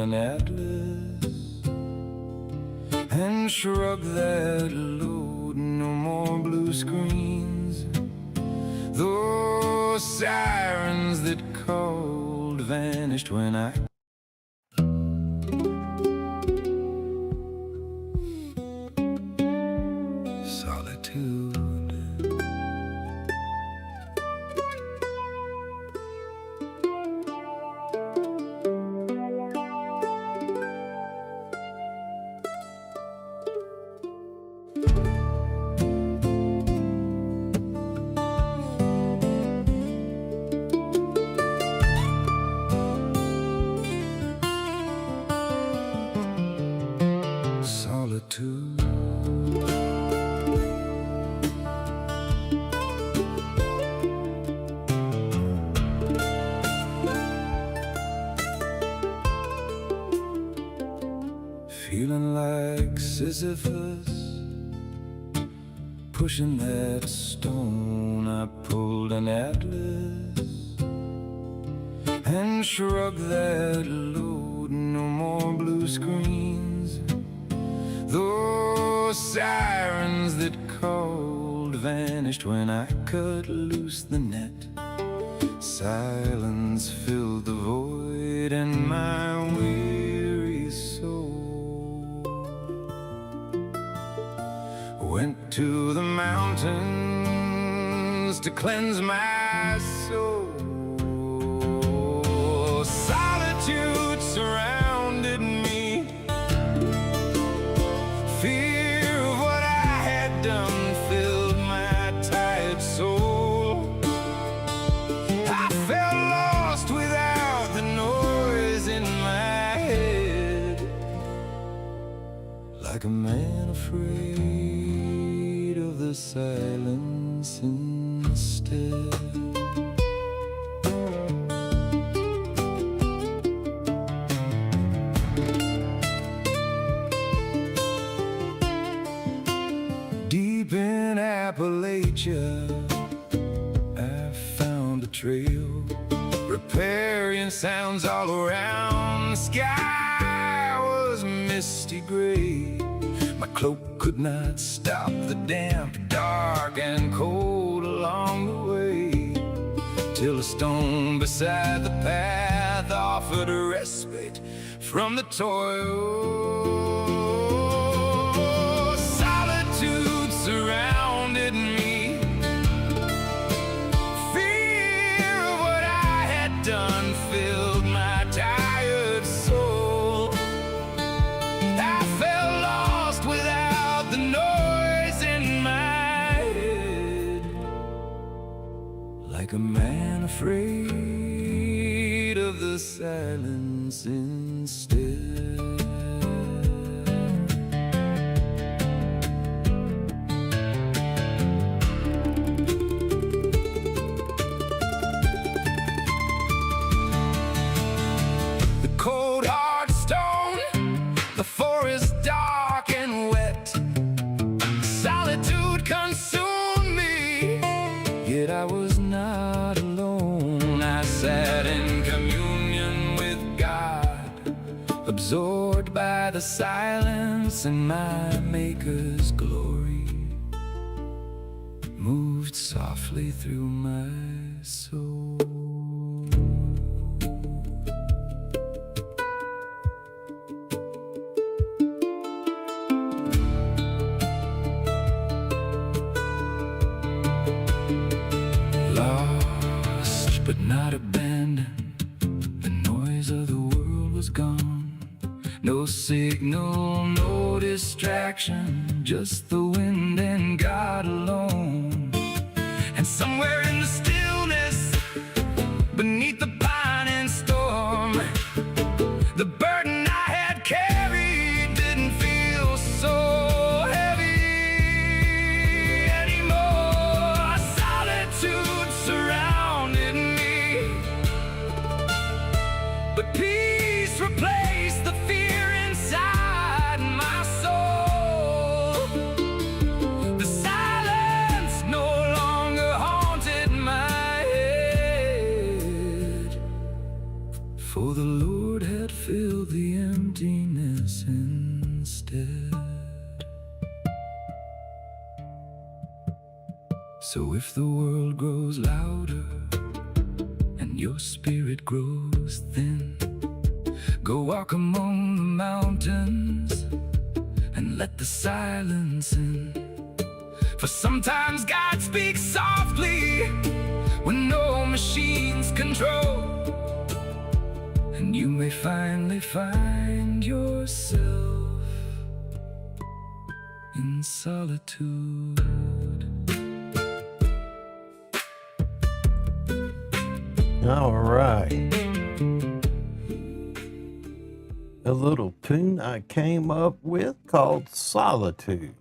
an atlas and shrug that load. No more blue screens. Those sirens that called vanished when I solitude. Solitude. Feeling like Sisyphus pushing that stone. I pulled an atlas and shrugged that load. No more blue screens. Those sirens that called vanished when I cut loose the net. Silence filled the void and my weary soul went to the mountains to cleanse my soul. Solitude surrounded me. Fear of what I had done filled my tired soul. I felt lost without the noise in my head, like a man afraid of the silence instead. Deep in Appalachia, I found a trail, riparian sounds all around. The sky was misty gray. My cloak could not stop the damp, dark and cold along the way, till a stone beside the path offered a respite from the toil. Surrounded me. Fear of what I had done filled my tired soul. I felt lost without the noise in my head, like a man afraid of the silence instead. Cold hard stone, the forest dark and wet. Solitude consumed me, yet I was not alone. I sat in communion with God, absorbed by the silence, and my Maker's glory moved softly through my soul. Lost but not abandoned, the noise of the world was gone. No signal, no distraction, just the wind and God alone. And somewhere in the stillness, beneath the pine and storm, the burden I had carried didn't feel so but peace replaced the fear inside my soul. The silence no longer haunted my head, for the Lord had filled the emptiness instead. So if the world grows louder and your spirit grows thin, go walk among the mountains and let the silence in. For sometimes God speaks softly when no machines control, and you may finally find yourself in solitude. All right. A little tune I came up with called Solitude.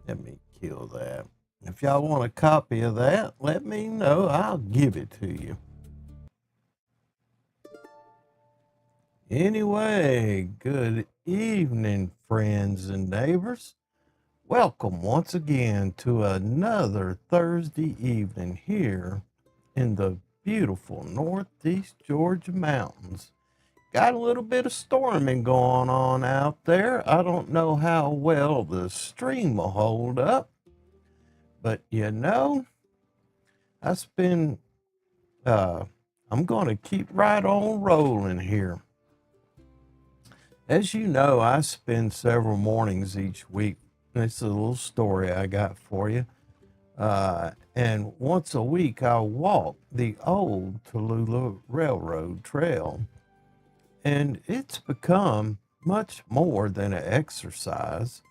Let me kill that. If y'all want a copy of that, let me know. I'll give it to you. Anyway, good evening, friends and neighbors. Welcome once again to another Thursday evening here in the beautiful Northeast Georgia mountains. Got a little bit of storming going on out there. I don't know how well the stream will hold up, but you know, I'm going to keep right on rolling here. As you know, I spend several mornings each week. It's a little story I got for you. And once a week, I'll walk the old Tallulah Railroad Trail. And it's become much more than an exercise.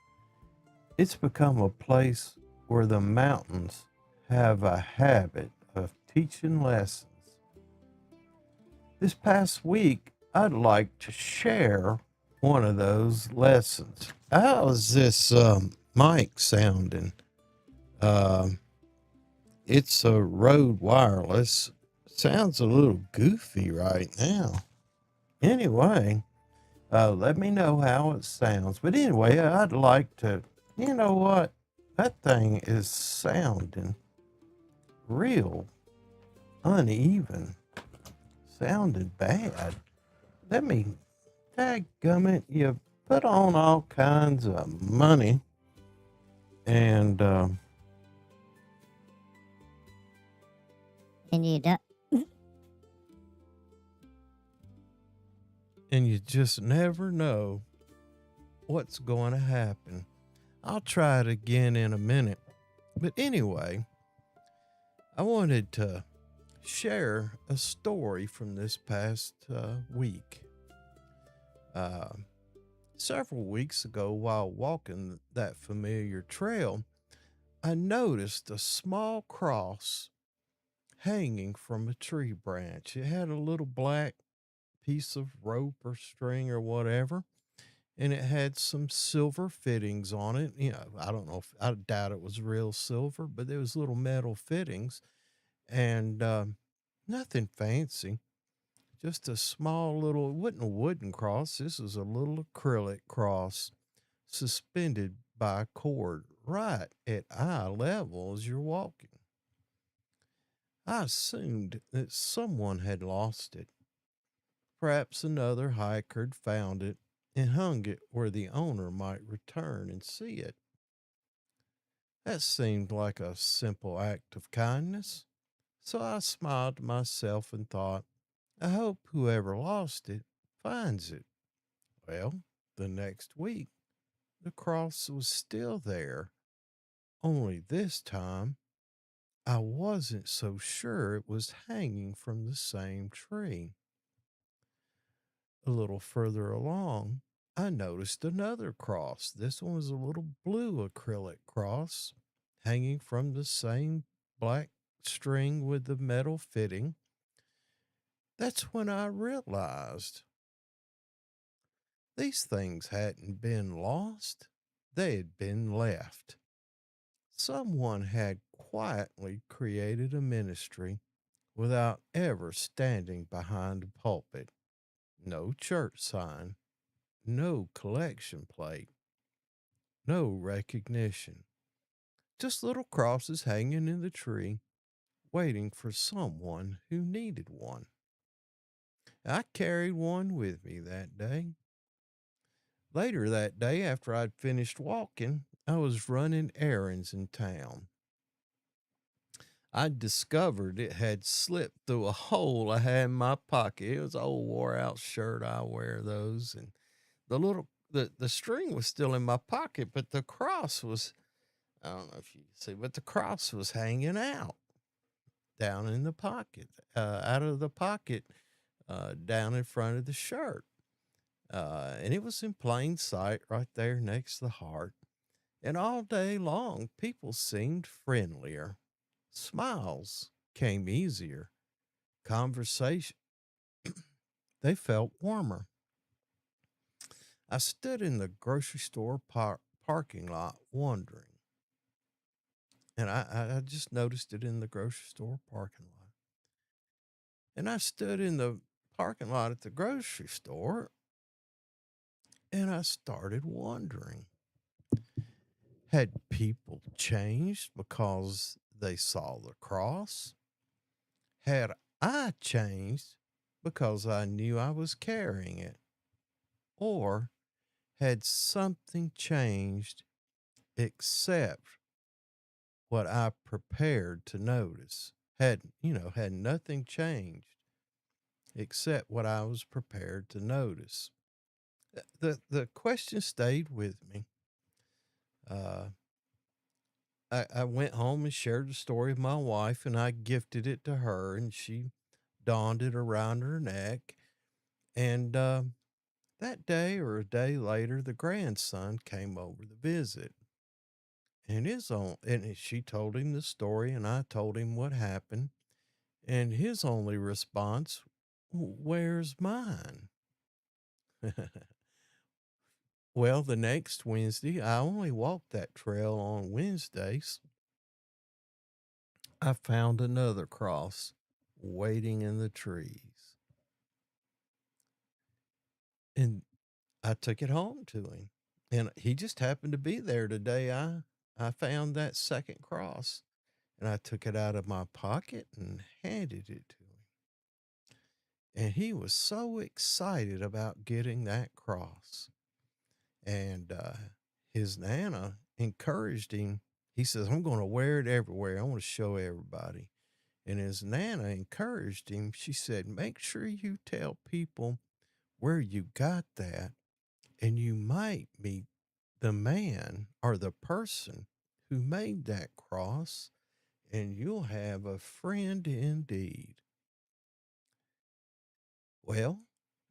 It's become a place where the mountains have a habit of teaching lessons. This past week, I'd like to share one of those lessons. How's this mic sounding? It's a Rode Wireless. Sounds a little goofy right now. Anyway, let me know how it sounds. But anyway, I'd like to, you know what? That thing is sounding real uneven. Sounded bad. Let me, dadgummit, you put on all kinds of money and you don't. And you just never know what's going to happen. I'll try it again in a minute. But anyway, I wanted to share a story from this past week. Several weeks ago, while walking that familiar trail, I noticed a small cross hanging from a tree branch. It had a little black piece of rope or string or whatever, and it had some silver fittings on it. You know, I don't know if I doubt it was real silver, but there was little metal fittings and nothing fancy. Just a small little, it wasn't a wooden cross. This was a little acrylic cross suspended by a cord right at eye level as you're walking. I assumed that someone had lost it. Perhaps another hiker had found it and hung it where the owner might return and see it. That seemed like a simple act of kindness, so I smiled to myself and thought, I hope whoever lost it finds it. Well, the next week, the cross was still there, only this time I wasn't so sure it was hanging from the same tree. A little further along, I noticed another cross. This one was a little blue acrylic cross hanging from the same black string with the metal fitting. That's when I realized these things hadn't been lost, they had been left. Someone had quietly created a ministry without ever standing behind a pulpit. No church sign, no collection plate, no recognition. Just little crosses hanging in the tree, waiting for someone who needed one. I carried one with me that day. Later that day, after I'd finished walking, I was running errands in town. I discovered it had slipped through a hole I had in my pocket. It was an old wore out shirt. I wear those. And the string was still in my pocket, but the cross was, I don't know if you can see, but the cross was hanging out down in the pocket, out of the pocket, down in front of the shirt. And it was in plain sight right there next to the heart. And all day long, people seemed friendlier. Smiles came easier. Conversation, they felt warmer. I stood in the grocery store parking lot wondering, and I just noticed it in the grocery store parking lot. And I stood in the parking lot at the grocery store and I started wondering, had people changed because they saw the cross? Had I changed because I knew I was carrying it? Or had something changed except what I prepared to notice? Had nothing changed except what I was prepared to notice. The question stayed with me. Uh, I went home and shared the story with my wife, and I gifted it to her, and she donned it around her neck. And that day or a day later, the grandson came over to visit, and she told him the story, and I told him what happened, and his only response, "Where's mine?" Well, the next Wednesday, I only walked that trail on Wednesdays. I found another cross waiting in the trees, and I took it home to him. And he just happened to be there today. I found that second cross, and I took it out of my pocket and handed it to him. And he was so excited about getting that cross. And his Nana encouraged him. He says, "I'm going to wear it everywhere. I want to show everybody." And his Nana encouraged him. She said, "Make sure you tell people where you got that, and you might meet the man or the person who made that cross, and you'll have a friend indeed." Well,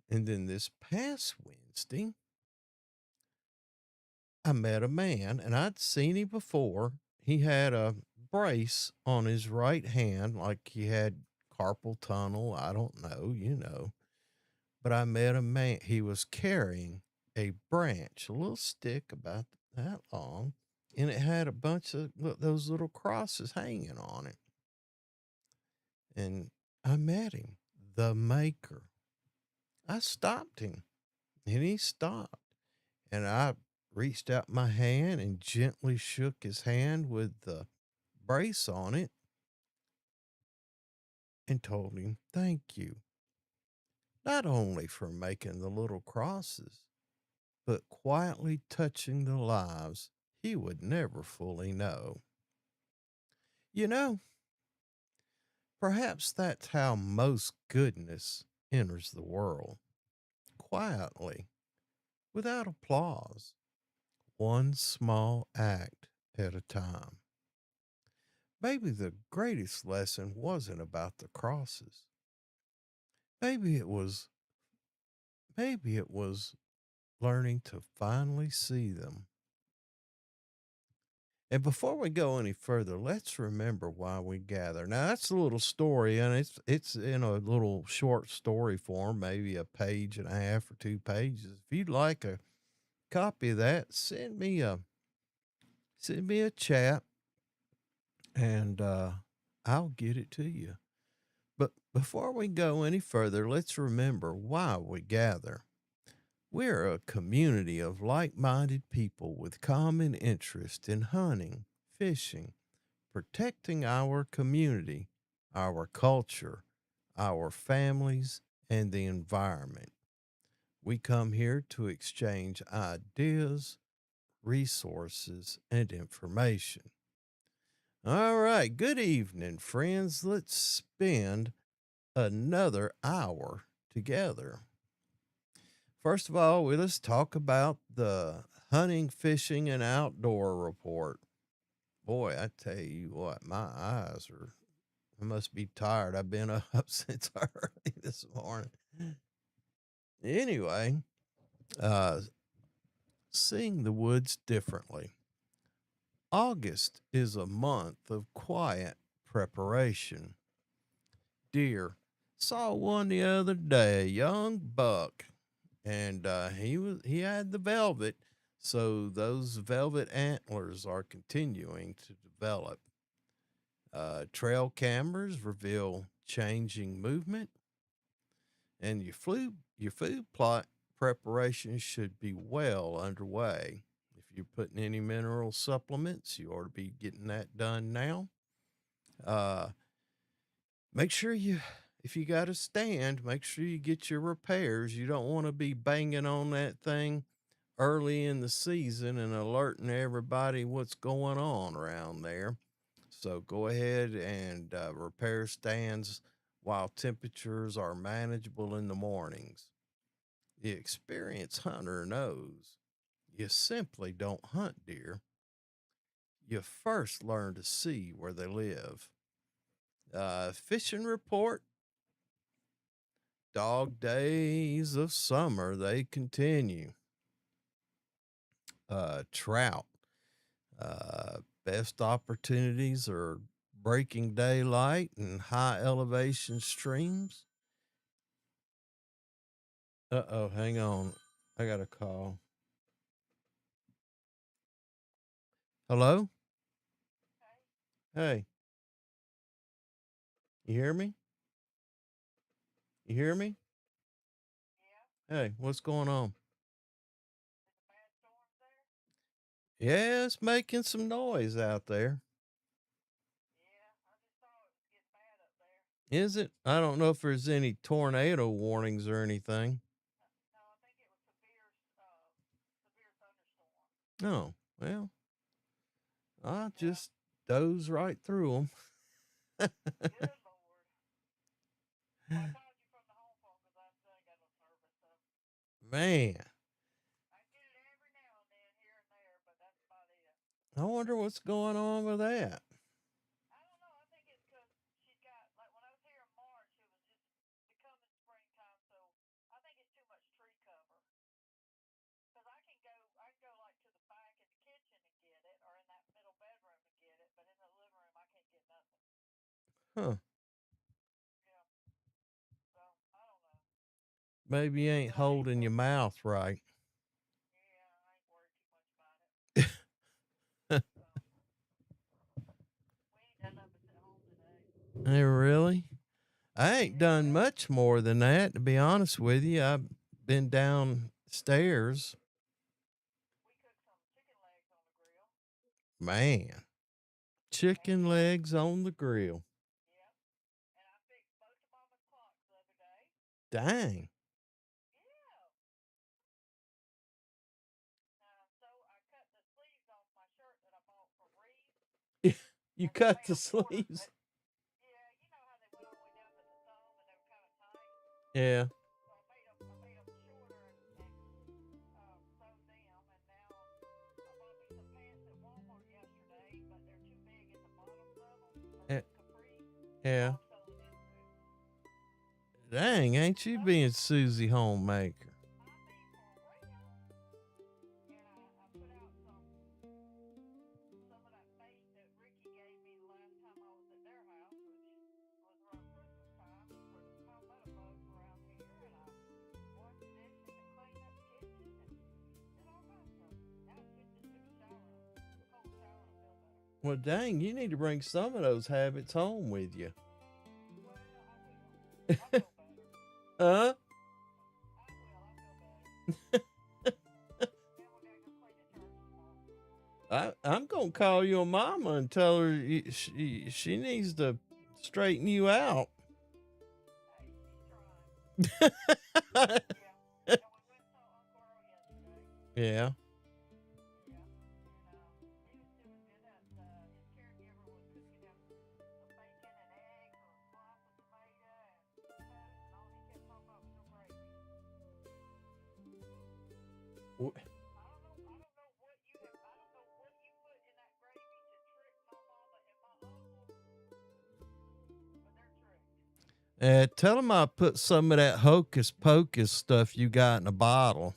and then this past Wednesday, I met a man, and I'd seen him before. He had a brace on his right hand, like he had carpal tunnel. I don't know. But I met a man. He was carrying a branch, a little stick about that long, and it had a bunch of those little crosses hanging on it. And I met him, the maker. I stopped him, and he stopped. And I reached out my hand and gently shook his hand with the brace on it and told him thank you, not only for making the little crosses, but quietly touching the lives he would never fully know. You know, perhaps that's how most goodness enters the world, quietly, without applause, one small act at a time. Maybe the greatest lesson wasn't about the crosses. Maybe it was, maybe it was learning to finally see them. And before we go any further, let's remember why we gather. Now that's a little story, and it's in a little short story form, maybe a page and a half or 2 pages. If you'd like a copy of that, send me a chat, and I'll get it to you. But before we go any further, let's remember why we gather. We're a community of like minded people with common interest in hunting, fishing, protecting our community, our culture, our families, and the environment. We come here to exchange ideas, resources, and information. All right, good evening, friends. Let's spend another hour together. First of all, let's talk about the hunting, fishing, and outdoor report. Boy, I tell you what, my eyes are, I must be tired. I've been up since early this morning. Anyway, uh, seeing the woods differently. August is a month of quiet preparation. Deer. Saw one the other day, young buck, and he had the velvet, so those velvet antlers are continuing to develop. Trail cameras reveal changing movement, and your food plot preparation should be well underway. If you're putting any mineral supplements, you ought to be getting that done now. Uh, Make sure you, if you got a stand, make sure you get your repairs. You don't want to be banging on that thing early in the season and alerting everybody what's going on around there. So go ahead and repair stands while temperatures are manageable in the mornings. The experienced hunter knows you simply don't hunt deer. You first learn to see where they live. Fishing report. Dog days of summer, they continue. Trout. Best opportunities are breaking daylight and high elevation streams. Uh-oh, hang on. I got a call. Hello? Hey, you hear me? You hear me? Hey, what's going on? Yeah, it's making some noise out there. Is it? I don't know if there's any tornado warnings or anything. Oh, well, I just doze right through them. Man, I wonder what's going on with that. Huh. Maybe you ain't holding your mouth right. Hey, really? I ain't done much more than that, to be honest with you. I've been downstairs. Man, chicken legs on the grill. Dang. You cut the sleeves. Yeah. Eh, yeah. Dang, ain't you being Susie Homemaker? Well, dang, you need to bring some of those habits home with you. Huh? I'm gonna call your mama and tell her she needs to straighten you out. Yeah. W- tell him I put some of that hocus pocus stuff you got in a bottle.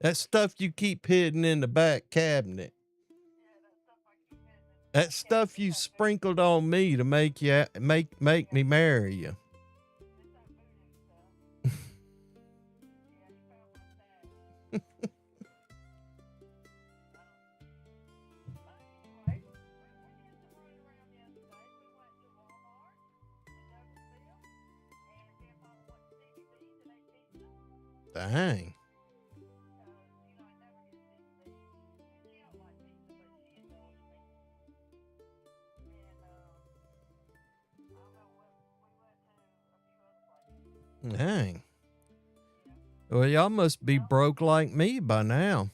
That stuff you keep hidden in the back cabinet. That stuff you sprinkled on me to make you make me marry you. Dang. Dang. Well, y'all must be broke like me by now.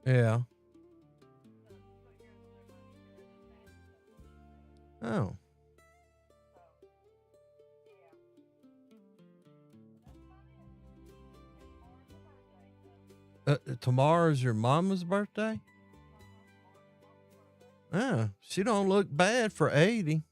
Yeah. Oh. Tomorrow's your mama's birthday? Oh, she don't look bad for 80.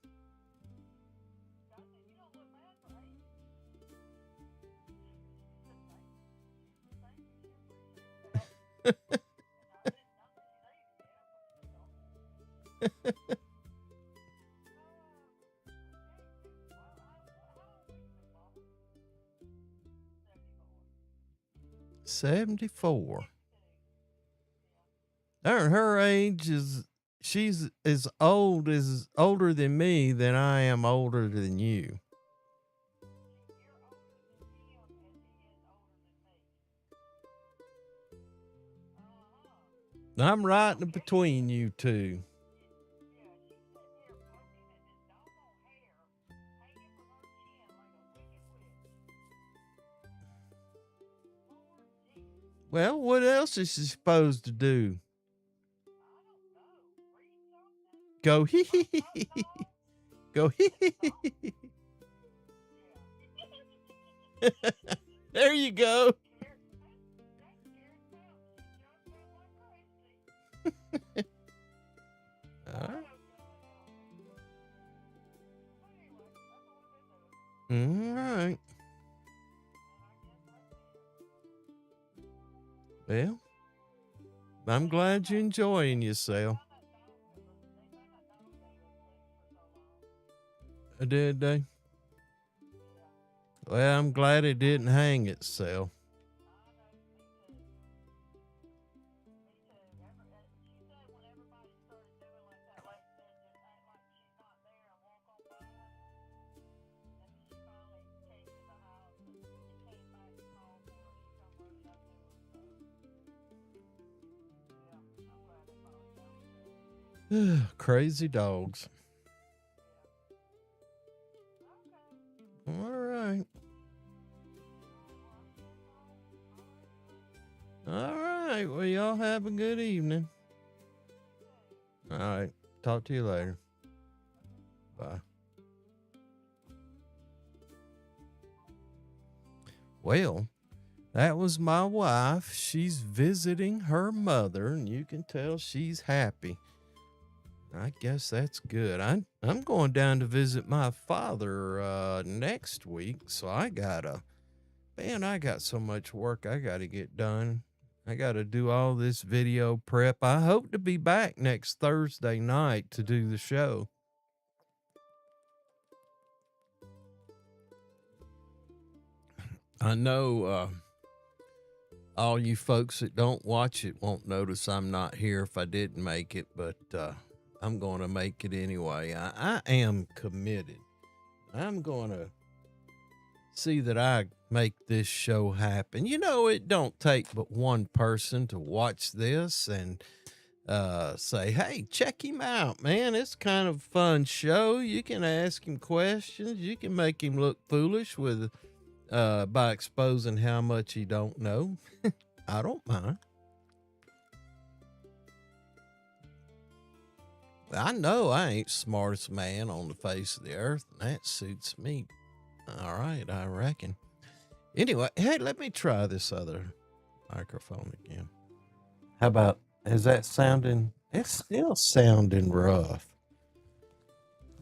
'74. Her age is she's as old as older than me than I am older than you. I'm right in between you two. Well, what else is she supposed to do? Go hee hee hee hee hee. Go hee hee hee hee. There you go. All right. All right. Well, I'm glad you're enjoying yourself. Did they? Well, I'm glad it didn't hang itself. Crazy dogs. All right. All right. Well, y'all have a good evening. All right. Talk to you later. Bye. Well, that was my wife. She's visiting her mother, and you can tell she's happy. I guess that's good. I'm going down to visit my father next week, so I got so much work I gotta get done. I gotta do all this video prep. I hope to be back next Thursday night to do the show. I know All you folks that don't watch it won't notice I'm not here if I didn't make it, but I'm going to make it anyway. I am committed. I'm going to see that I make this show happen. You know, it don't take but one person to watch this and say, hey, check him out, man. It's kind of a fun show. You can ask him questions. You can make him look foolish with by exposing how much he don't know. I don't mind. I know I ain't smartest man on the face of the earth, and that suits me. All right, I reckon. Anyway, hey, let me try this other microphone again. How about, is that sounding, it's still sounding rough.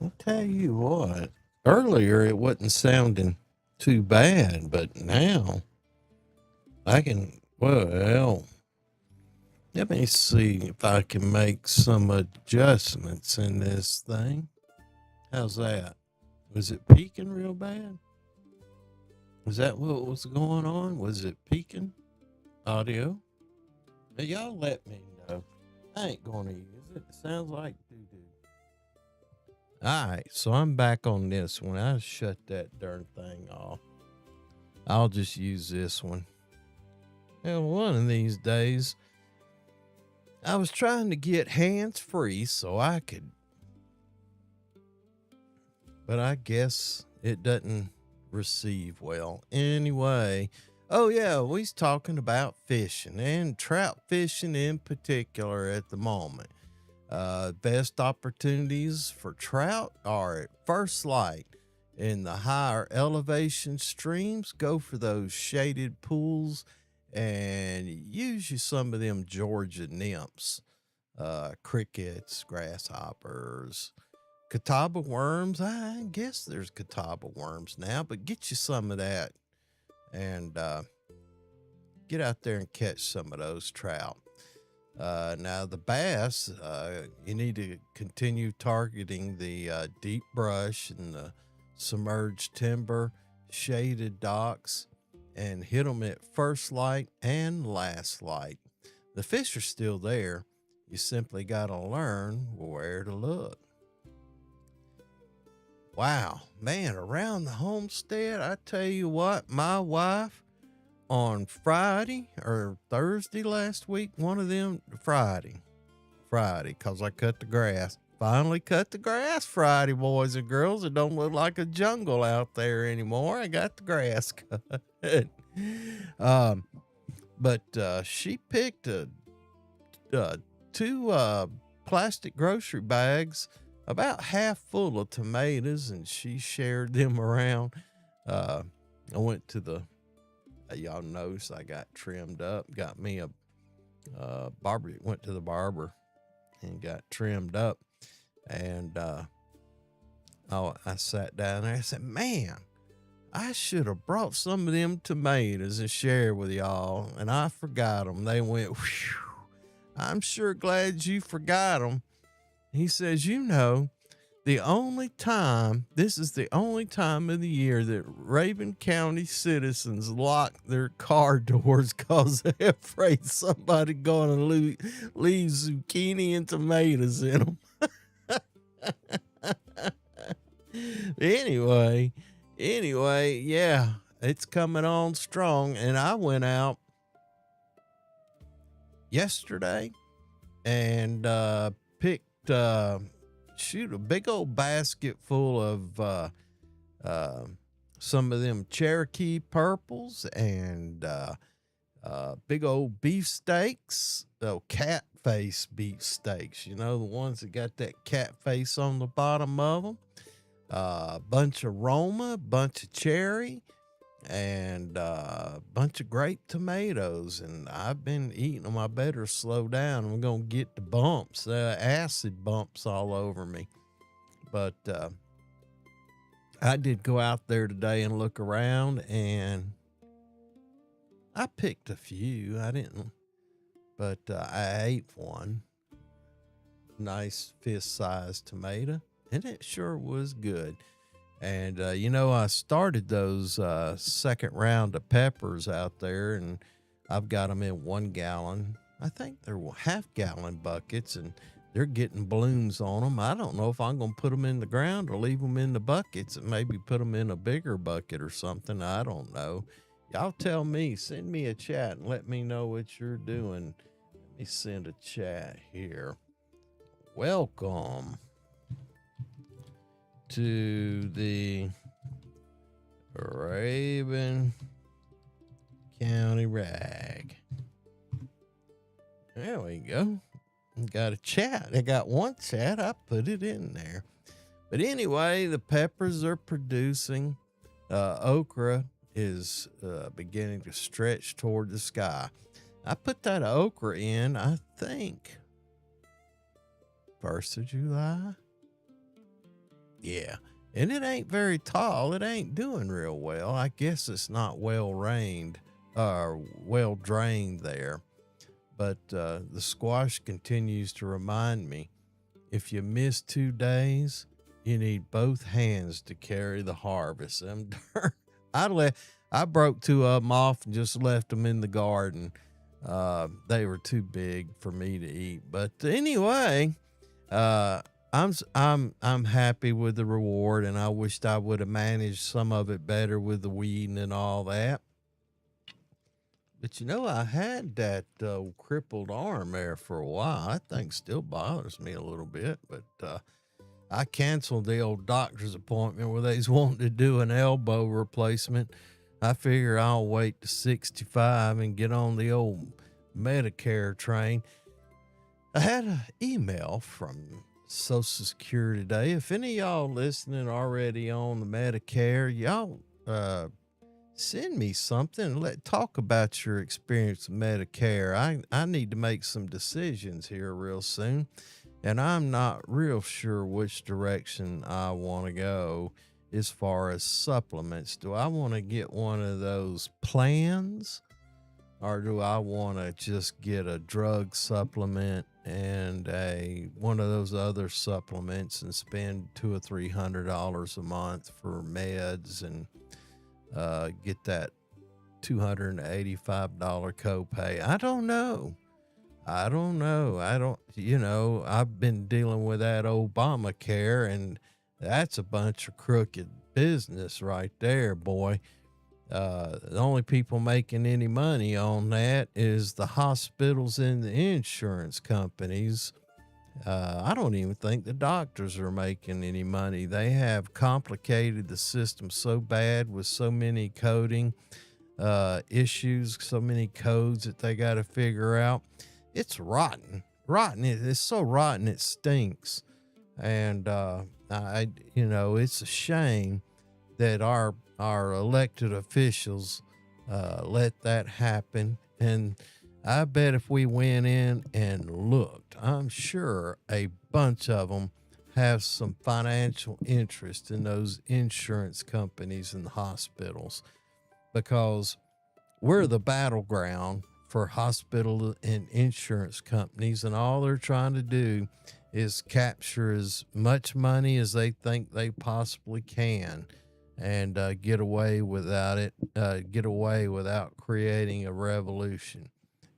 I'll tell you what, earlier it wasn't sounding too bad, but now I can, well, let me see if I can make some adjustments in this thing. How's that? Was it peaking real bad? Was that what was going on? Was it peaking audio? But y'all let me know. I ain't going to use it. It sounds like doo-doo. All right, so I'm back on this one. I shut that darn thing off. I'll just use this one. Well, one of these days, I was trying to get hands-free so I could, but I guess it doesn't receive well. Anyway, oh yeah, we's talking about fishing and trout fishing in particular at the moment. Best opportunities for trout are at first light. In the higher elevation streams, go for those shaded pools and use you some of them Georgia nymphs, crickets, grasshoppers, catawba worms. I guess there's catawba worms now, but get you some of that and get out there and catch some of those trout. Now the bass, you need to continue targeting the deep brush and the submerged timber, shaded docks, and hit them at first light and last light. The fish are still there. You simply got to learn where to look. Wow, man, around the homestead, I tell you what, my wife on Friday or Thursday last week, one of them, Friday, because I cut the grass. Finally cut the grass Friday, boys and girls. It don't look like a jungle out there anymore. I got the grass cut. But she picked two plastic grocery bags, about half full of tomatoes, and she shared them around. I went to the, y'all notice I got trimmed up, got me a barber, went to the barber and got trimmed up. And I sat down there. I said, man, I should have brought some of them tomatoes and shared with y'all. And I forgot them. They went, whew, I'm sure glad you forgot them. He says, you know, this is the only time of the year that Rabun County citizens lock their car doors because they're afraid somebody going to leave zucchini and tomatoes in them. Anyway, yeah, it's coming on strong. And I went out yesterday and picked a big old basket full of some of them Cherokee purples and big old beefsteaks, cat face beefsteaks, you know, the ones that got that cat face on the bottom of them. Bunch of Roma, bunch of cherry, and bunch of grape tomatoes. And I've been eating them. I better slow down. I'm going to get the bumps, acid bumps all over me. But I did go out there today and look around, and I picked a few. I didn't, but I ate one. Nice fist-sized tomato, and it sure was good. And, you know, I started those second round of peppers out there, and I've got them in 1 gallon. I think they're half-gallon buckets, and they're getting blooms on them. I don't know if I'm going to put them in the ground or leave them in the buckets and maybe put them in a bigger bucket or something. I don't know. Y'all tell me. Send me a chat and let me know what you're doing. Let me send a chat here. Welcome to the Rabun County RAG. There we go. Got a chat. I got one chat. I put it in there. But anyway, the peppers are producing. Okra is beginning to stretch toward the sky. I put that okra in, I think, 1st of July. Yeah. And it ain't very tall. It ain't doing real well. I guess it's not well rained or well drained there. But the squash continues to remind me, if you miss 2 days, you need both hands to carry the harvest. I broke 2 of them off and just left them in the garden. They were too big for me to eat. But anyway, I'm happy with the reward, and I wished I would have managed some of it better with the weeding and all that. But I had that crippled arm there for a while. I think still bothers me a little bit, but I canceled the old doctor's appointment where they's wanting to do an elbow replacement. I figure I'll wait to 65 and get on the old Medicare train. I had an email from Social Security today. If any of y'all listening already on the Medicare, y'all send me something. Talk about your experience with Medicare. I need to make some decisions here real soon, and I'm not real sure which direction I want to go as far as supplements. Do I want to get one of those plans, or do I want to just get a drug supplement and one of those other supplements and spend $200 or $300 a month for meds and get that $285 copay? I don't know. I've been dealing with that Obamacare, and that's a bunch of crooked business right there, boy. The only people making any money on that is the hospitals and the insurance companies. I don't even think the doctors are making any money. They have complicated the system so bad with so many coding issues, so many codes that they got to figure out. It's rotten. It's so rotten it stinks. And it's a shame that our elected officials let that happen. And I bet if we went in and looked, I'm sure a bunch of them have some financial interest in those insurance companies and the hospitals, because we're the battleground for hospital and insurance companies, and all they're trying to do is capture as much money as they think they possibly can and get away without creating a revolution.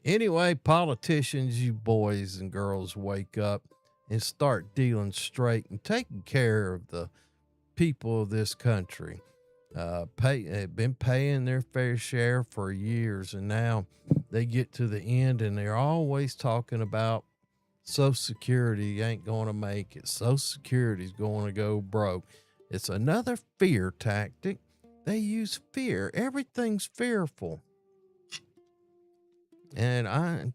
Anyway, politicians, you boys and girls, wake up and start dealing straight and taking care of the people of this country. They've been paying their fair share for years, and now they get to the end and they're always talking about Social Security ain't going to make it. Social Security's going to go broke. It's another fear tactic. They use fear. Everything's fearful. And I'm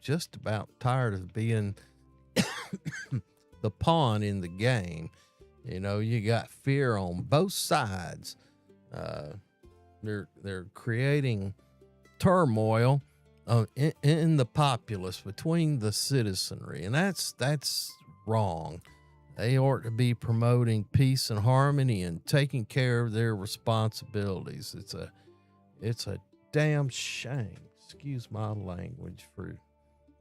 just about tired of being the pawn in the game. You got fear on both sides. They're creating turmoil in the populace, between the citizenry, and that's wrong. They ought to be promoting peace and harmony and taking care of their responsibilities. It's a damn shame. Excuse my language for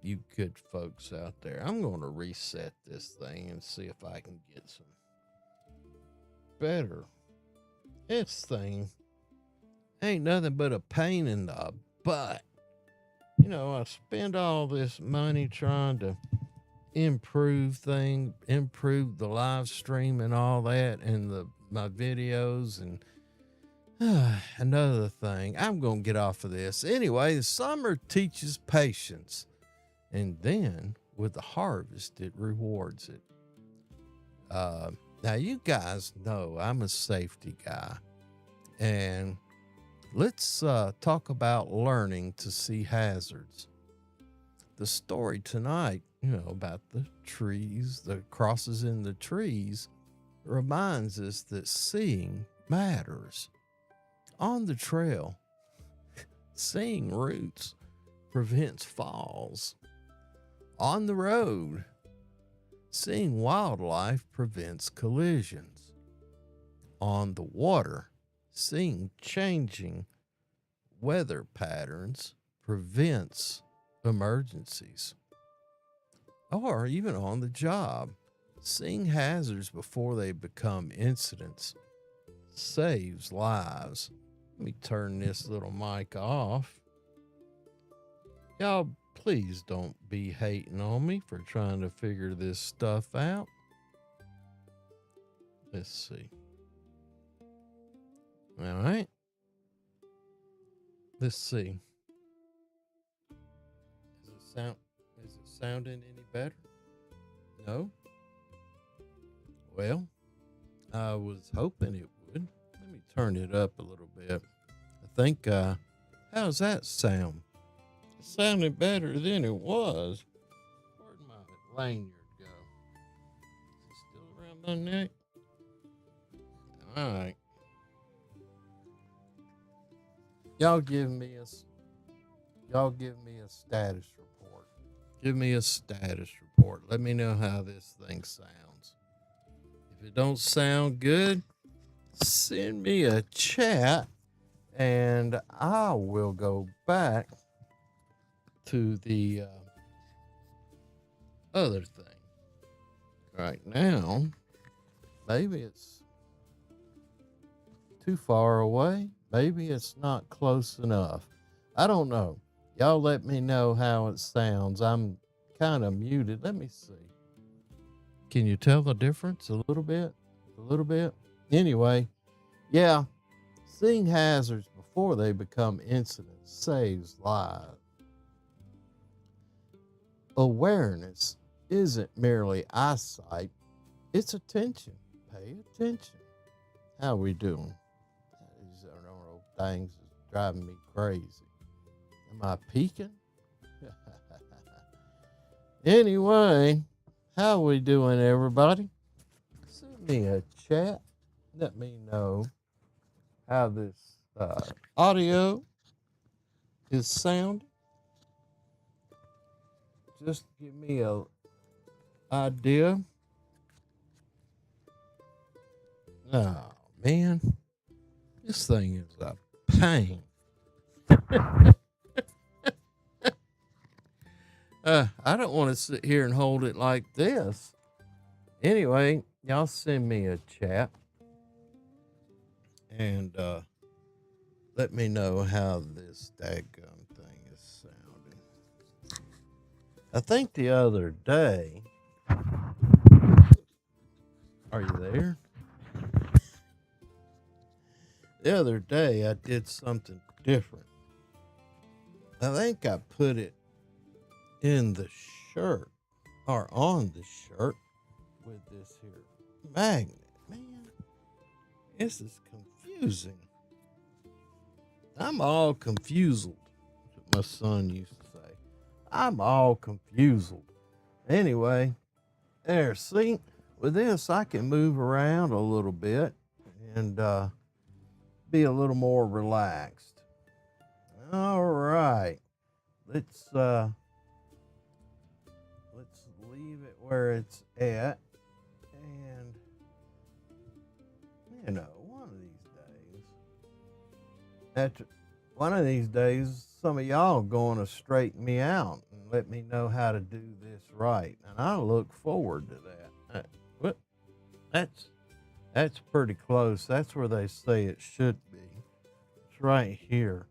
you good folks out there. I'm going to reset this thing and see if I can get some better. This thing ain't nothing but a pain in the butt. I spend all this money trying to improve the live stream and all that, and my videos and another thing. I'm gonna get off of this anyway. The summer teaches patience, and then with the harvest, it rewards it. Now you guys know I'm a safety guy, and let's talk about learning to see hazards. The story tonight, about the trees, the crosses in the trees, reminds us that seeing matters. On the trail, seeing routes prevents falls. On the road, seeing wildlife prevents collisions. On the water, seeing changing weather patterns prevents emergencies. Or even on the job, seeing hazards before they become incidents saves lives. Let me turn this little mic off. Y'all, please don't be hating on me for trying to figure this stuff out. Let's see. All right. Let's see. Is it sounding any better? No? Well, I was hoping it would. Let me turn it up a little bit. I think, how's that sound? It sounded better than it was. Where'd my lanyard go? Is it still around my neck? All right. Y'all give me a status report. Give me a status report. Let me know how this thing sounds. If it don't sound good, send me a chat and I will go back to the other thing. Right now, maybe it's too far away. Maybe it's not close enough. I don't know. Y'all let me know how it sounds. I'm kind of muted. Let me see. Can you tell the difference a little bit? A little bit? Anyway, yeah, seeing hazards before they become incidents saves lives. Awareness isn't merely eyesight, it's attention. Pay attention. How we doing? These old things is driving me crazy. Am I peeking? Anyway, how we doing, everybody? Send me a chat. Let me know how this audio is sounding. Just give me a idea. Oh, man. This thing is a pain. I don't want to sit here and hold it like this. Anyway, y'all send me a chat and let me know how this daggum thing is sounding. I think the other day, are you there? The other day I did something different. I think I put it in the shirt or on the shirt with this here magnet. Man, this is confusing. I'm all confused. That's what my son used to say. I'm all confused. Anyway, there, see, with this I can move around a little bit and be a little more relaxed. All right. Let's leave it where it's at. And one of these days, some of y'all going to straighten me out and let me know how to do this right. And I look forward to that. That's pretty close. That's where they say it should be. It's right here.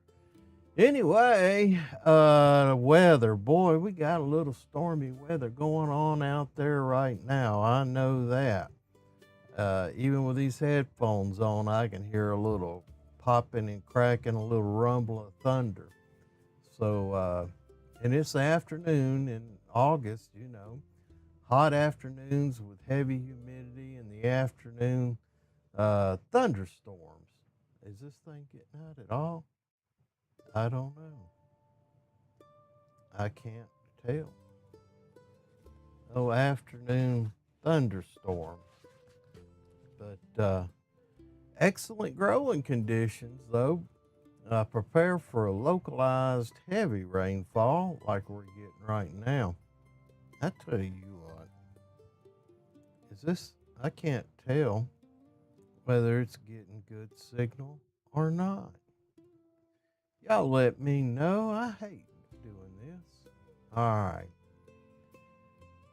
Anyway, weather, boy, we got a little stormy weather going on out there right now. I know that. Even with these headphones on, I can hear a little popping and cracking, a little rumble of thunder. So, and it's the afternoon in August, hot afternoons with heavy humidity in the afternoon, thunderstorms. Is this thing getting out at all? I don't know. I can't tell. Oh, afternoon thunderstorms. But excellent growing conditions, though. Prepare for a localized heavy rainfall like we're getting right now. I tell you what, I can't tell whether it's getting good signal or not. Y'all let me know. I hate doing this. All right.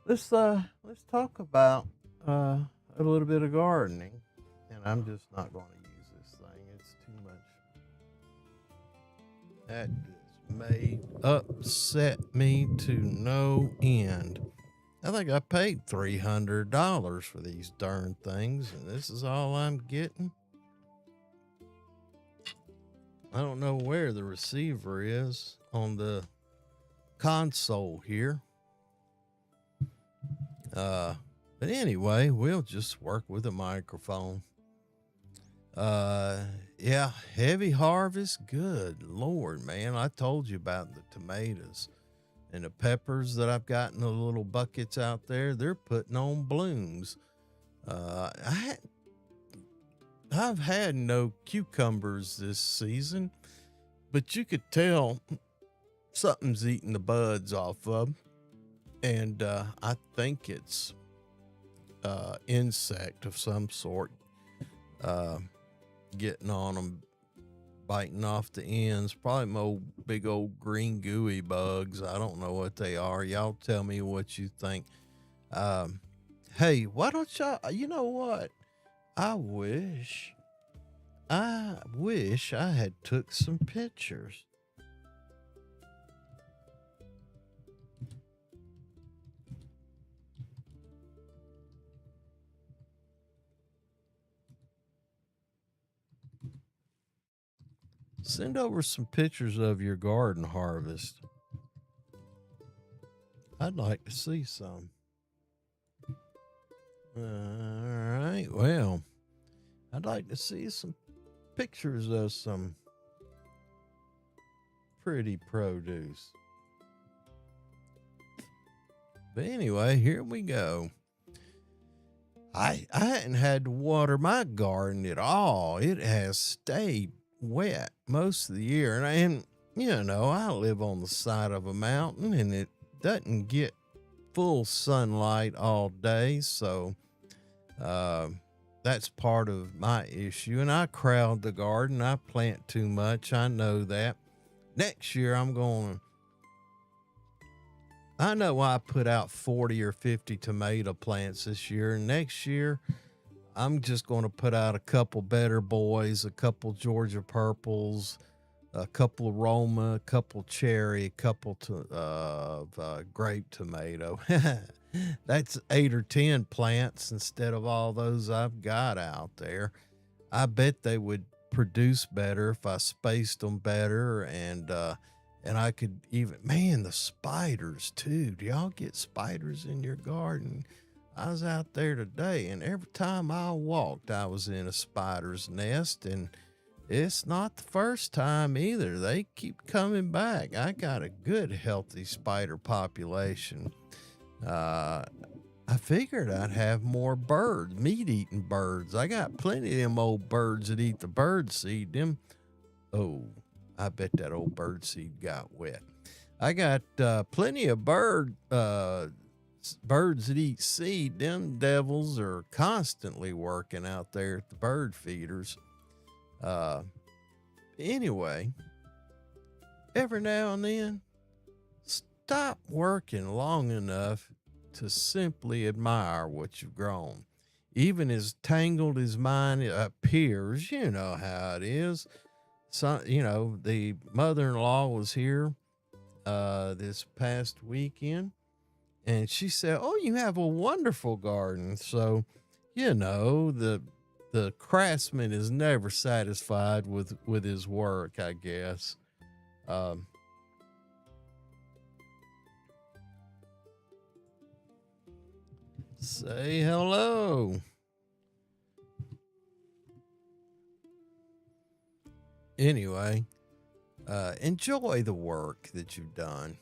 Let's talk about a little bit of gardening. And I'm just not going to use this thing. It's too much. That just may upset me to no end. I think I paid $300 for these darn things, and this is all I'm getting. I don't know where the receiver is on the console here. But anyway, we'll just work with a microphone. Yeah, heavy harvest. Good Lord, man. I told you about the tomatoes and the peppers that I've got in the little buckets out there. They're putting on blooms. I've had no cucumbers this season, but you could tell something's eating the buds off of them. And I think it's insect of some sort getting on them, biting off the ends. Probably my big old green gooey bugs. I don't know what they are. Y'all tell me what you think. Hey, why don't y'all, you know what? I wish I had took some pictures. Send over some pictures of your garden harvest. I'd like to see some. All right, well, I'd like to see some pictures of some pretty produce. But anyway, here we go. I hadn't had to water my garden at all. It has stayed wet most of the year. And I live on the side of a mountain and it doesn't get full sunlight all day. So that's part of my issue. And I crowd the garden. I plant too much. I know that. Next year, I know I put out 40 or 50 tomato plants this year. Next year, I'm just going to put out a couple Better Boys, a couple Georgia Purples, a couple of Roma, a couple cherry, a couple grape tomato. That's 8 or 10 plants instead of all those I've got out there. I bet they would produce better if I spaced them better, and I could even, man, the spiders too. Do y'all get spiders in your garden? I was out there today, and every time I walked, I was in a spider's nest, and it's not the first time either. They keep coming back. I got a good, healthy spider population. I figured I'd have more birds, meat-eating birds. I got plenty of them old birds that eat the bird seed. I bet that old bird seed got wet. I got plenty of birds that eat seed. Them devils are constantly working out there at the bird feeders. Anyway, every now and then, stop working long enough to simply admire what you've grown. Even as tangled as mine appears, you know how it is. So, you know, the mother-in-law was here this past weekend, and she said, "Oh, you have a wonderful garden." So, you know, the craftsman is never satisfied with his work, I guess. Um, say hello. Anyway, enjoy the work that you've done.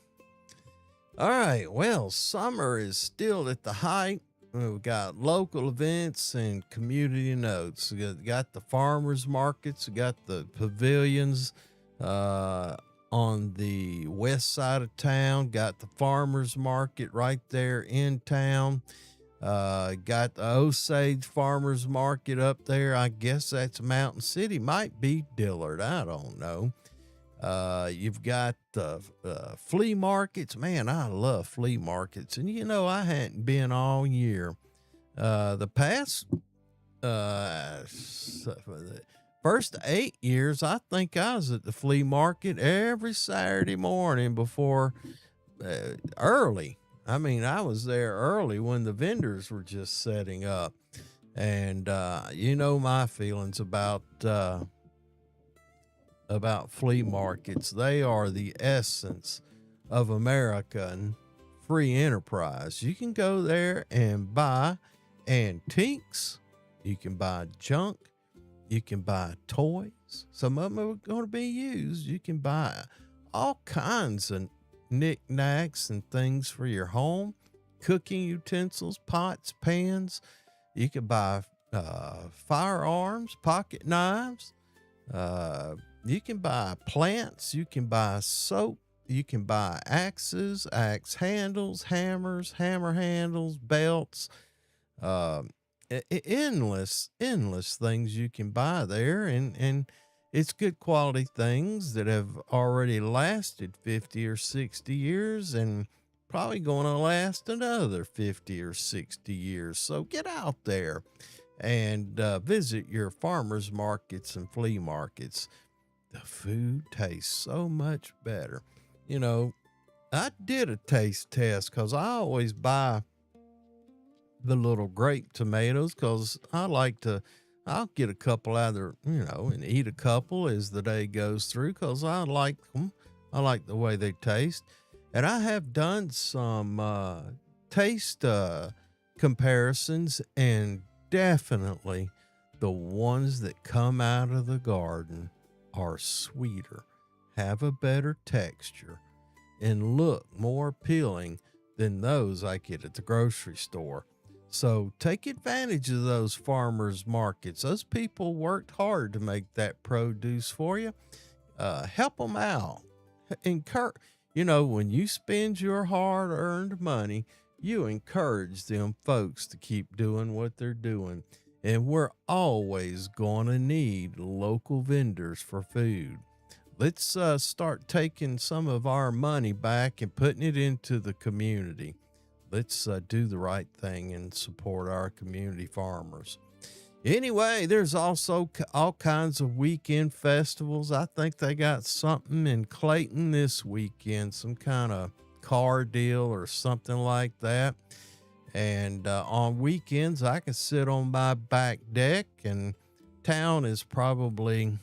All right. Well, summer is still at the height. We've got local events and community notes. We got the farmers markets. We got the pavilions on the west side of town. Got the farmers market right there in town. Got the Osage Farmers Market up there. I guess that's Mountain City. Might be Dillard. I don't know. You've got the flea markets. Man, I love flea markets. And, you know, I hadn't been all year. The past, the first 8 years, I think I was at the flea market every Saturday morning before early. I mean, I was there early when the vendors were just setting up. And, you know, my feelings about flea markets. They are the essence of American free enterprise. You can go there and buy antiques. You can buy junk. You can buy toys. Some of them are going to be used. You can buy all kinds of knickknacks and things for your home, cooking utensils, pots, pans. You can buy firearms, pocket knives. You can buy plants. You can buy soap. You can buy axes, axe handles, hammers, hammer handles, belts. Endless things you can buy there, and it's good quality things that have already lasted 50 or 60 years and probably going to last another 50 or 60 years. So get out there and visit your farmers markets and flea markets. The food tastes so much better. You know, I did a taste test because I always buy the little grape tomatoes because I'll get a couple out there, you know, and eat a couple as the day goes through because I like them. I like the way they taste. And I have done some taste comparisons, and definitely the ones that come out of the garden are sweeter, have a better texture, and look more appealing than those I get at the grocery store. So take advantage of those farmers markets. Those people worked hard to make that produce for you. Help them out. Encourage, you know, when you spend your hard earned money, you encourage them folks to keep doing what they're doing. And we're always going to need local vendors for food. Let's start taking some of our money back and putting it into the community. Let's do the right thing and support our community farmers. Anyway, there's also all kinds of weekend festivals. I think they got something in Clayton this weekend, some kind of car deal or something like that. And on weekends, I can sit on my back deck, and town is probably,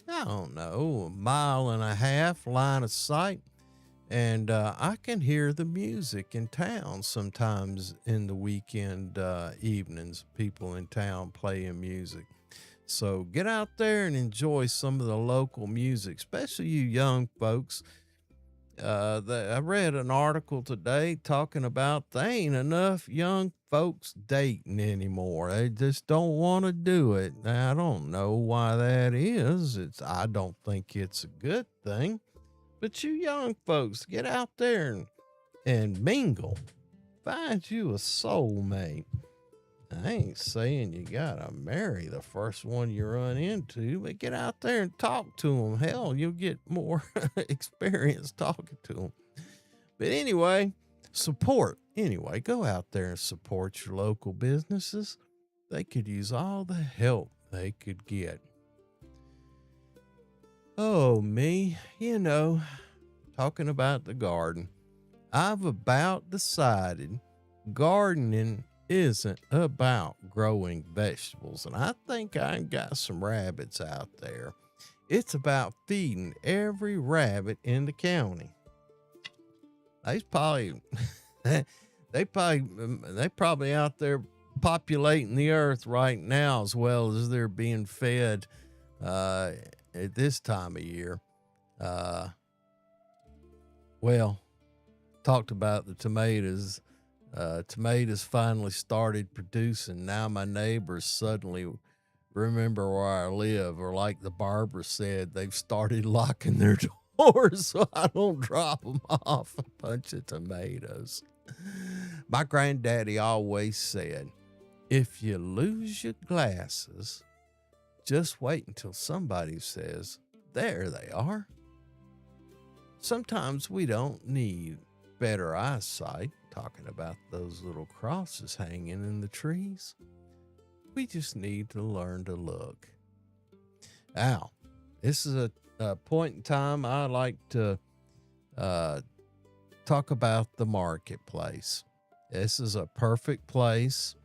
I don't know, a mile and a half line of sight. And I can hear the music in town sometimes in the weekend evenings, people in town playing music. So get out there and enjoy some of the local music, especially you young folks. I read an article today talking about there ain't enough young folks dating anymore. They just don't want to do it. Now, I don't know why that is. I don't think it's a good thing. But you young folks, get out there and mingle. Find you a soulmate. I ain't saying you gotta marry the first one you run into, but get out there and talk to them. Hell, you'll get more experience talking to them. But anyway, support. Anyway, go out there and support your local businesses. They could use all the help they could get. Oh, me, talking about the garden. I've about decided gardening isn't about growing vegetables, and I think I got some rabbits out there. It's about feeding every rabbit in the county. They probably, they probably out there populating the earth right now as well as they're being fed uh, at this time of year. Uh, well, talked about the tomatoes. Tomatoes finally started producing. Now my neighbors suddenly remember where I live, or like the barber said, they've started locking their doors so I don't drop them off a bunch of tomatoes. My granddaddy always said, if you lose your glasses, just wait until somebody says, there they are. Sometimes we don't need better eyesight, talking about those little crosses hanging in the trees. We just need to learn to look. Now, this is a point in time I like to talk about the marketplace. This is a perfect place.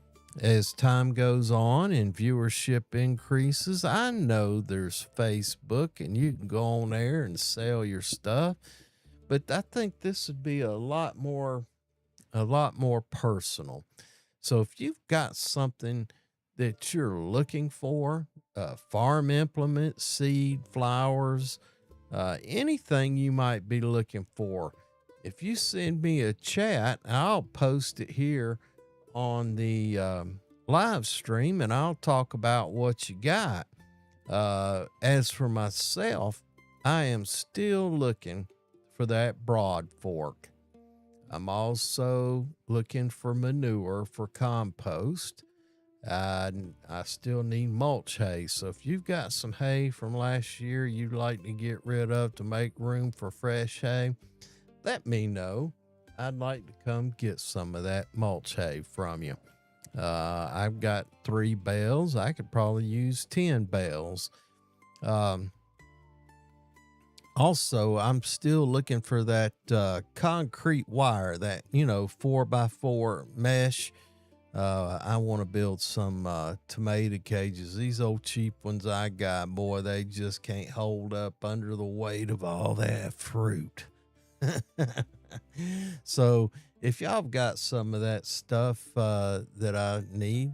As time goes on and viewership increases, I know there's Facebook and you can go on there and sell your stuff, but I think this would be a lot more personal. So if you've got something that you're looking for, farm implements, seed, flowers, anything you might be looking for, if you send me a chat, I'll post it here on the live stream and I'll talk about what you got. As for myself, I am still looking for that broad fork. I'm also looking for manure for compost. I still need mulch hay. So if you've got some hay from last year you'd like to get rid of to make room for fresh hay, let me know. I'd like to come get some of that mulch hay from you. I've got 3 bales. I could probably use 10 bales. Also, I'm still looking for that concrete wire, that 4x4 mesh. I want to build some tomato cages. These old cheap ones I got, boy, they just can't hold up under the weight of all that fruit. So if y'all got some of that stuff that I need,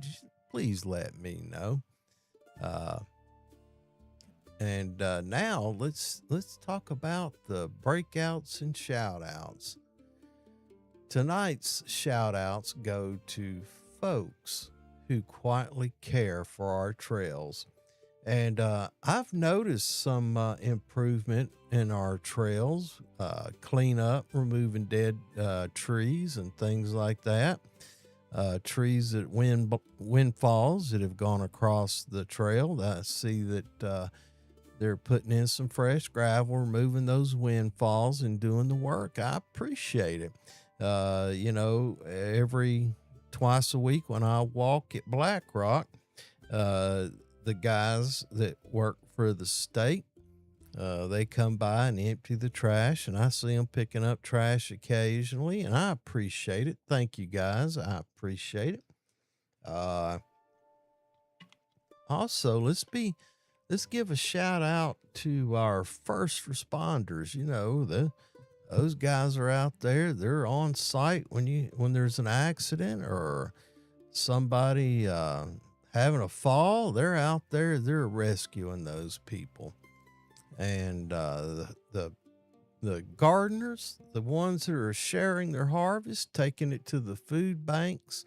please let me know. And now let's talk about the breakouts and shout outs. Tonight's shout outs go to folks who quietly care for our trails. And I've noticed some improvement in our trails, clean up, removing dead trees and things like that. Trees that windfalls that have gone across the trail. I see that they're putting in some fresh gravel, removing those windfalls and doing the work. I appreciate it. Every twice a week when I walk at Black Rock, the guys that work for the state, they come by and empty the trash, and I see them picking up trash occasionally, and I appreciate it. Thank you, guys. I appreciate it. Also, let's give a shout out to our first responders. Those guys are out there. They're on site when there's an accident or somebody having a fall. They're out there. They're rescuing those people. And the gardeners, the ones that are sharing their harvest, taking it to the food banks,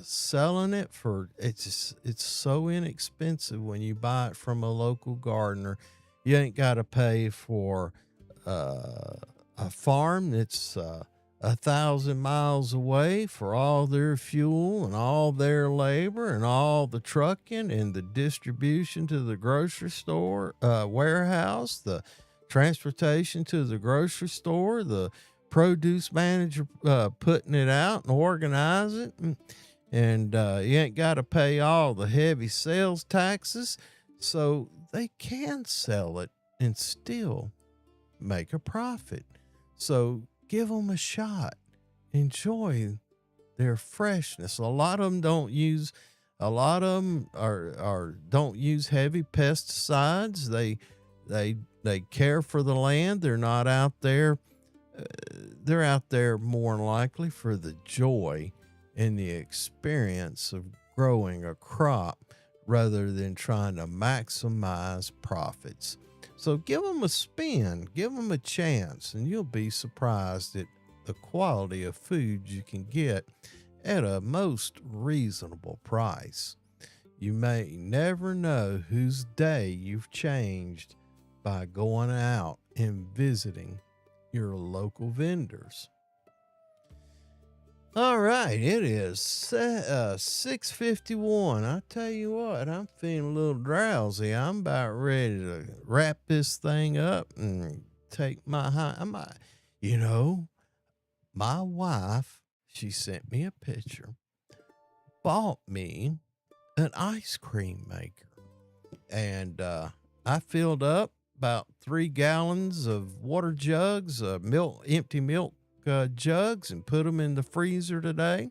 selling it for it's so inexpensive when you buy it from a local gardener. You ain't got to pay for a farm that's 1,000 miles away for all their fuel and all their labor and all the trucking and the distribution to the grocery store, warehouse, the transportation to the grocery store, the produce manager putting it out and organize it. And you ain't got to pay all the heavy sales taxes. So they can sell it and still make a profit. So give them a shot. Enjoy their freshness. A lot of them don't use are don't use heavy pesticides. They care for the land. They're not out there. They're out there more than likely for the joy and the experience of growing a crop rather than trying to maximize profits. So give them a spin, give them a chance, and you'll be surprised at the quality of food you can get at a most reasonable price. You may never know whose day you've changed by going out and visiting your local vendors. All right, it is 6:51. I tell you what, I'm feeling a little drowsy. I'm about ready to wrap this thing up and take you know, my wife, she sent me a picture, bought me an ice cream maker. And I filled up about 3 gallons of water jugs, empty milk jugs, and put them in the freezer today.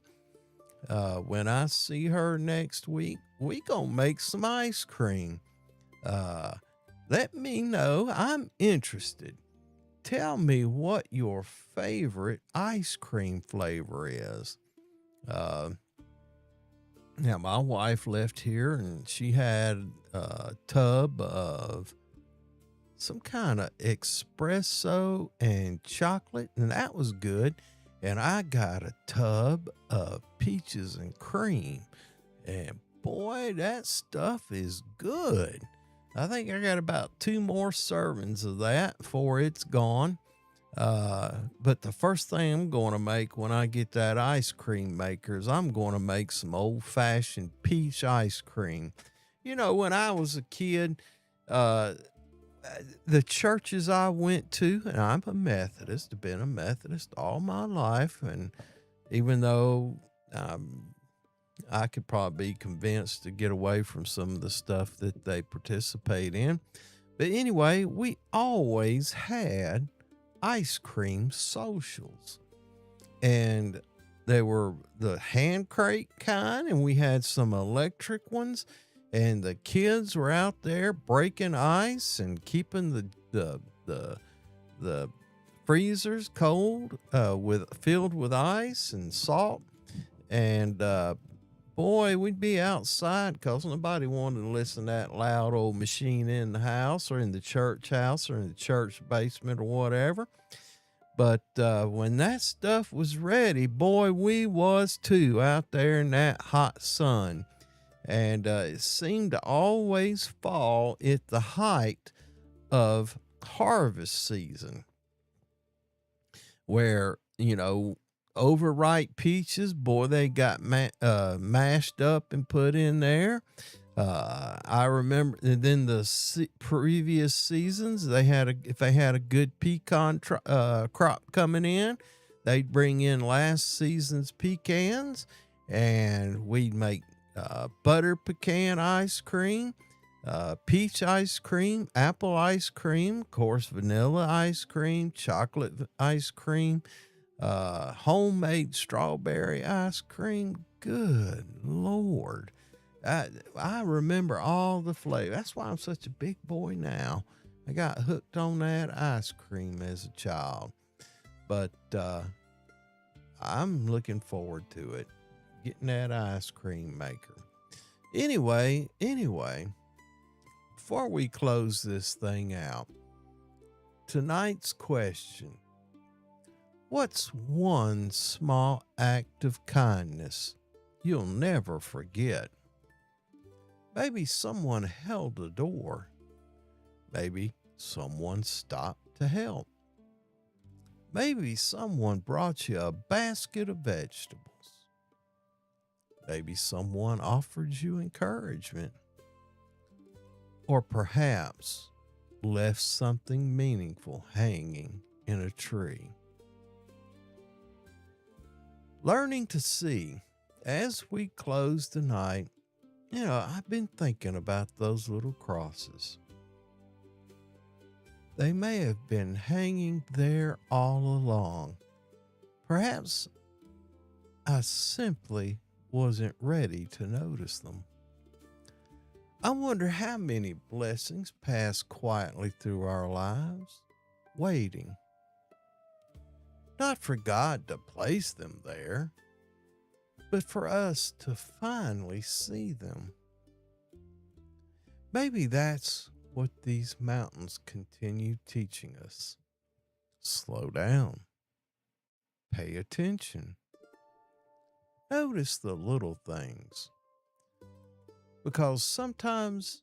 When I see her next week, we gonna make some ice cream. Let me know. I'm interested. Tell me what your favorite ice cream flavor is. Now, my wife left here and she had a tub of some kind of espresso and chocolate, and that was good. And I got a tub of peaches and cream, and boy, that stuff is good. I think I got about 2 more servings of that before it's gone. But the first thing I'm going to make when I get that ice cream maker is I'm going to make some old-fashioned peach ice cream. You know, when I was a kid, the churches I went to, and I'm a Methodist, I've been a Methodist all my life, and even though I could probably be convinced to get away from some of the stuff that they participate in. But anyway, we always had ice cream socials. And they were the hand crate kind, and we had some electric ones. And the kids were out there breaking ice and keeping the freezers cold, filled with ice and salt. And boy, we'd be outside because nobody wanted to listen to that loud old machine in the house or in the church house or in the church basement or whatever. But when that stuff was ready, boy, we was too out there in that hot sun. And it seemed to always fall at the height of harvest season, where, you know, overripe peaches, boy, they got mashed up and put in there. I remember, and then the previous seasons, if they had a good pecan crop coming in, they'd bring in last season's pecans, and we'd make butter pecan ice cream, peach ice cream, apple ice cream, of course, vanilla ice cream, chocolate ice cream, homemade strawberry ice cream. Good Lord. I remember all the flavor. That's why I'm such a big boy now. I got hooked on that ice cream as a child. But I'm looking forward to it, getting that ice cream maker. Anyway, before we close this thing out, tonight's question: what's one small act of kindness you'll never forget? Maybe someone held the door. Maybe someone stopped to help. Maybe someone brought you a basket of vegetables. Maybe someone offered you encouragement. Or perhaps left something meaningful hanging in a tree. Learning to see, as we close tonight, you know, I've been thinking about those little crosses. They may have been hanging there all along. Perhaps I simply wasn't ready to notice them. I wonder how many blessings pass quietly through our lives, waiting, not for God to place them there, but for us to finally see them. Maybe that's what these mountains continue teaching us. Slow down, pay attention, notice the little things, because sometimes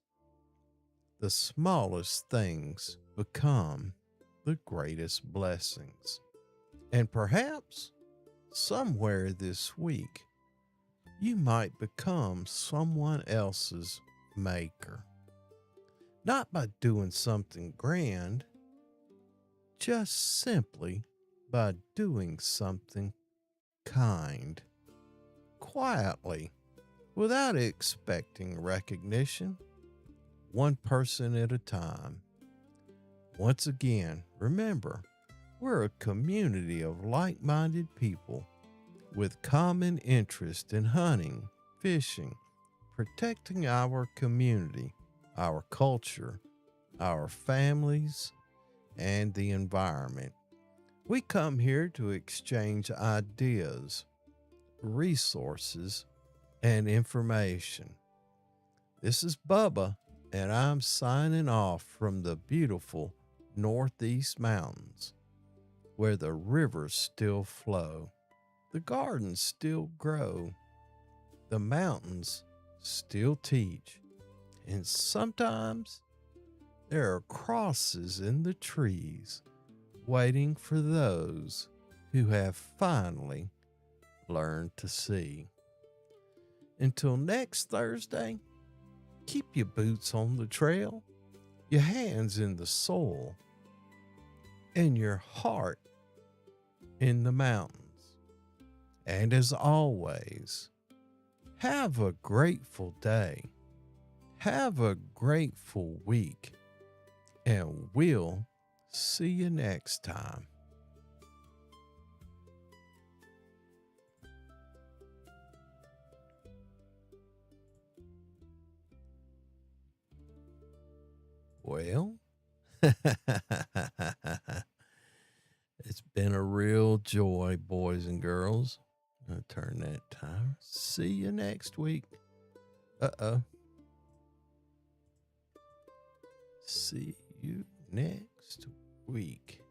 the smallest things become the greatest blessings. And perhaps somewhere this week, you might become someone else's maker. Not by doing something grand, just simply by doing something kind, quietly, without expecting recognition, one person at a time. Once again, remember, we're a community of like-minded people with common interest in hunting, fishing, protecting our community, our culture, our families, and the environment. We come here to exchange ideas, resources, and information. This is Bubba, and I'm signing off from the beautiful Northeast Mountains, where the rivers still flow, the gardens still grow, the mountains still teach, and sometimes there are crosses in the trees waiting for those who have finally learned to see. Until next Thursday, keep your boots on the trail, your hands in the soil, and your heart in the mountains. And as always, have a grateful day. Have a grateful week. And we'll see you next time. Well, it's been a real joy, boys and girls. I'll turn that timer. See you next week. See you next week.